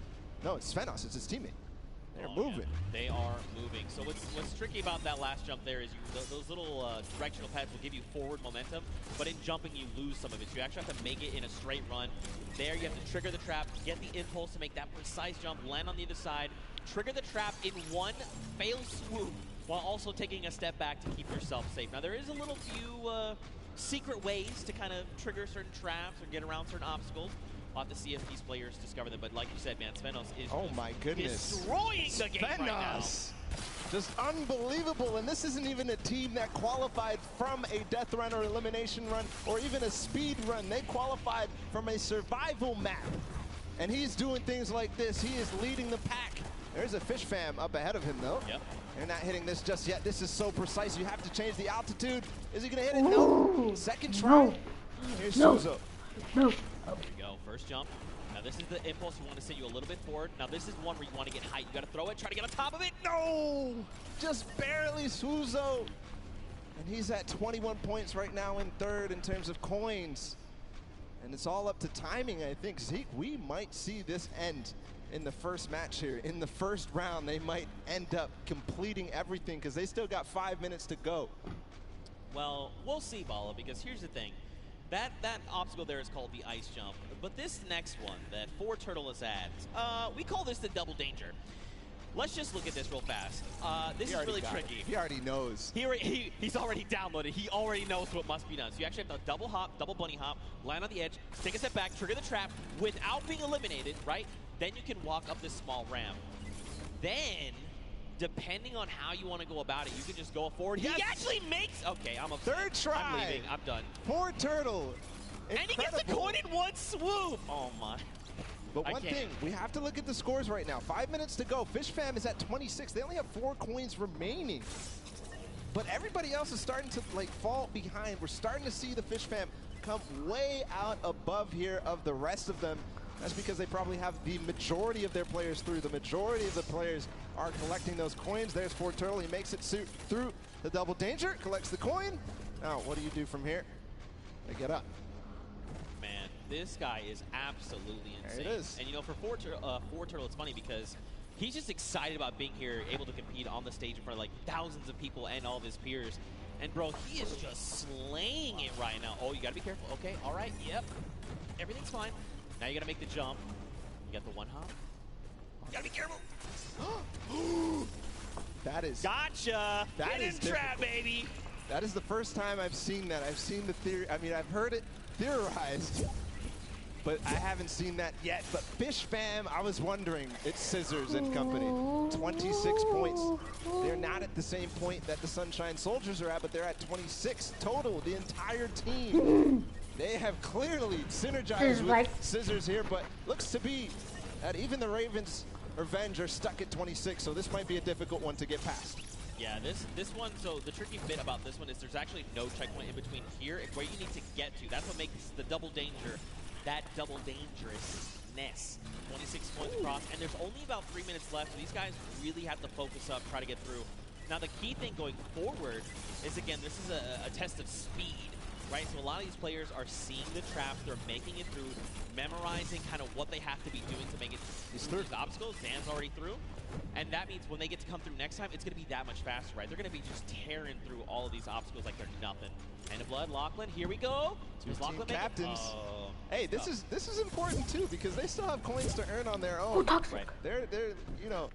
No, it's Svenos. It's his teammate. They're moving. Yeah, they are moving. So what's tricky about that last jump there is those little directional pads will give you forward momentum, but in jumping you lose some of it. So you actually have to make it in a straight run. There you have to trigger the trap, get the impulse to make that precise jump, land on the other side, trigger the trap in one fail swoop, while also taking a step back to keep yourself safe. Now there is a little few secret ways to kind of trigger certain traps or get around certain obstacles. We'll have to see if these players discover them. But like you said, man, Svenos is destroying the game right now. Just unbelievable. And this isn't even a team that qualified from a death run or elimination run or even a speed run. They qualified from a survival map. And he's doing things like this. He is leading the pack. There's a Fish Fam up ahead of him, though. Yep. They're not hitting this just yet. This is so precise. You have to change the altitude. Is he going to hit it? No. Second try. Here's Suzo. No. There you go. First jump. Now this is the impulse. You want to send you a little bit forward. Now this is one where you want to get height. You got to throw it. Try to get on top of it. No. Just barely Suzo. And he's at 21 points right now in third in terms of coins. And it's all up to timing, I think. Zeke, we might see this end in the first match here. In the first round, they might end up completing everything because they still got 5 minutes to go. Well, we'll see, Bala, because here's the thing. That obstacle there is called the ice jump. But this next one that ForTurtle is at, we call this the double danger. Let's just look at this real fast. This is really tricky. He already knows. He's already downloaded. He already knows what must be done. So you actually have to double hop, double bunny hop, land on the edge, take a step back, trigger the trap without being eliminated, right? Then you can walk up this small ramp. Then, depending on how you want to go about it, you can just go forward. Yes. He actually makes... Okay, I'm upset. Third try. I'm leaving. I'm done. ForTurtle. And he gets the coin in one swoop. Oh, my. But one thing, we have to look at the scores right now. 5 minutes to go. Fish Fam is at 26. They only have 4 coins remaining. But everybody else is starting to fall behind. We're starting to see the Fish Fam come way out above here of the rest of them. That's because they probably have the majority of their players through. The majority of the players are collecting those coins. There's ForTurtle. He makes it through the double danger, collects the coin. Now, what do you do from here? They get up. Man, this guy is absolutely insane. There it is. And you know, for ForTurtle, it's funny because he's just excited about being here, able to compete on the stage in front of thousands of people and all of his peers. And bro, he is just slaying it right now. Oh, you gotta be careful. Okay, all right, yep. Everything's fine. Now you gotta make the jump. You got the one hop. You gotta be careful. That is... Gotcha! That is trap, baby! That is the first time I've seen that. I've seen the theory. I mean, I've heard it theorized, but I haven't seen that yet. But Fish Fam, I was wondering. It's Scissors and company. 26 points. They're not at the same point that the Sunshine Soldiers are at, but they're at 26 total, the entire team. They have clearly synergized with Scissors here, but looks to be that even the Ravens Revenge are stuck at 26, so this might be a difficult one to get past. Yeah, this one, so the tricky bit about this one is there's actually no checkpoint in between here and where you need to get to. That's what makes the double danger, that double dangerousness. 26 points across, and there's only about 3 minutes left, so these guys really have to focus up, try to get through. Now the key thing going forward is, again, this is a test of speed, right? So a lot of these players are seeing the traps, they're making it through, memorizing kind of what they have to be doing to make it through these obstacles. Zan's already through. And that means when they get to come through next time, it's going to be that much faster, right? They're going to be just tearing through all of these obstacles like they're nothing. Hand of Blood, Lachlan, here we go. Two team captains. Hey, this is important too because they still have coins to earn on their own. Right. They're you know.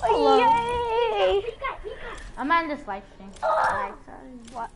Yay! I'm on this live stream. What?